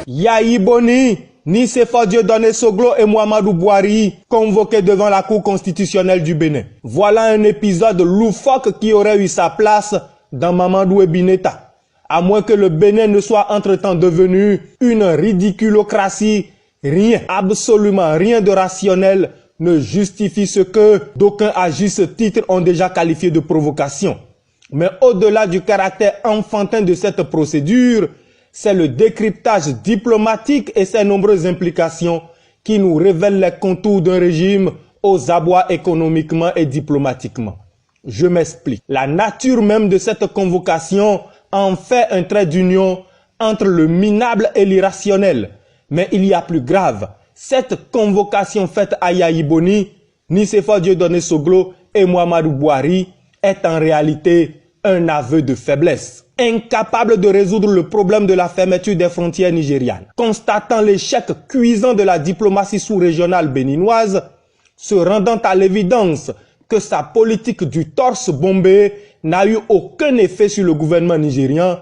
Yayi Boni, Nicéphore Dieudonné Soglo et Mouamadou Bouhari convoqués devant la Cour constitutionnelle du Bénin. Voilà un épisode loufoque qui aurait eu sa place dans Mamadou Ebineta. À moins que le Bénin ne soit entre-temps devenu une ridiculocratie, rien, absolument rien de rationnel ne justifie ce que d'aucuns à juste titre ont déjà qualifié de provocation. Mais au-delà du caractère enfantin de cette procédure, c'est le décryptage diplomatique et ses nombreuses implications qui nous révèlent les contours d'un régime aux abois économiquement et diplomatiquement. Je m'explique. La nature même de cette convocation en fait un trait d'union entre le minable et l'irrationnel. Mais il y a plus grave. Cette convocation faite à Yayi Boni, Nicéphore Dieudonné Soglo et Mouamadou Bouhari est en réalité un aveu de faiblesse. Incapable de résoudre le problème de la fermeture des frontières nigérianes, constatant l'échec cuisant de la diplomatie sous-régionale béninoise, se rendant à l'évidence que sa politique du torse bombé n'a eu aucun effet sur le gouvernement nigérian,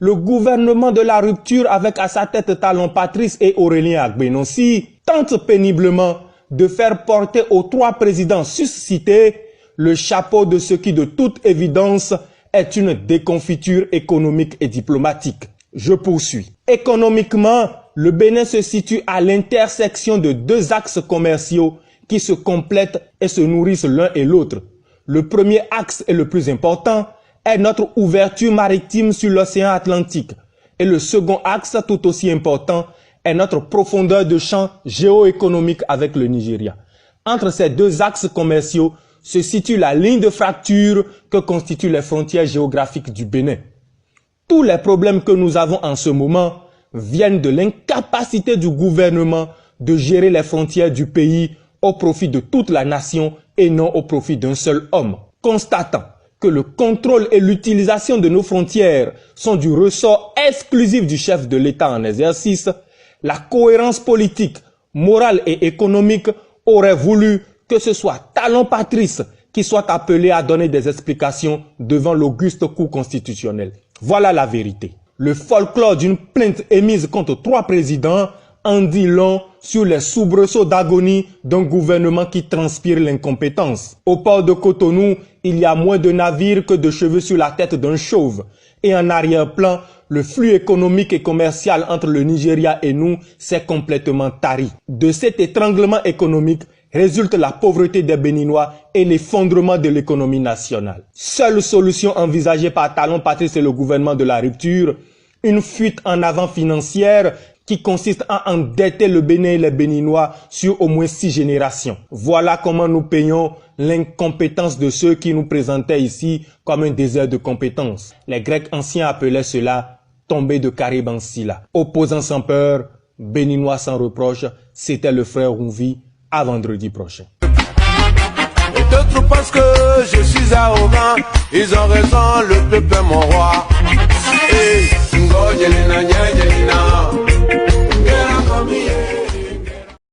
le gouvernement de la rupture avec à sa tête Talon Patrice et Aurélien Agbenossi tente péniblement de faire porter aux trois présidents suscités le chapeau de ce qui de toute évidence est une déconfiture économique et diplomatique. Je poursuis. Économiquement, le Bénin se situe à l'intersection de deux axes commerciaux qui se complètent et se nourrissent l'un et l'autre. Le premier axe et le plus important est notre ouverture maritime sur l'océan Atlantique. Et le second axe, tout aussi important, est notre profondeur de champ géoéconomique avec le Nigeria. Entre ces deux axes commerciaux se situe la ligne de fracture que constituent les frontières géographiques du Bénin. Tous les problèmes que nous avons en ce moment viennent de l'incapacité du gouvernement de gérer les frontières du pays au profit de toute la nation et non au profit d'un seul homme. Constatant que le contrôle et l'utilisation de nos frontières sont du ressort exclusif du chef de l'État en exercice, la cohérence politique, morale et économique aurait voulu que ce soit Talon Patrice qui soit appelé à donner des explications devant l'auguste Cour constitutionnelle. Voilà la vérité. Le folklore d'une plainte émise contre trois présidents en dit long sur les soubresauts d'agonie d'un gouvernement qui transpire l'incompétence. Au port de Cotonou, il y a moins de navires que de cheveux sur la tête d'un chauve. Et en arrière-plan, le flux économique et commercial entre le Nigeria et nous s'est complètement tari. De cet étranglement économique résulte la pauvreté des Béninois et l'effondrement de l'économie nationale. Seule solution envisagée par Talon Patrice et le gouvernement de la rupture, une fuite en avant financière qui consiste à endetter le Bénin et les Béninois sur au moins 6 générations. Voilà comment nous payons l'incompétence de ceux qui nous présentaient ici comme un désert de compétences. Les Grecs anciens appelaient cela tomber de Caribe en Scylla. Opposants sans peur, Béninois sans reproche, c'était le frère Rouvi. À vendredi prochain. Et d'autres pensent que je suis arrogant. Ils ont raison, le peuple est mon roi. Hey,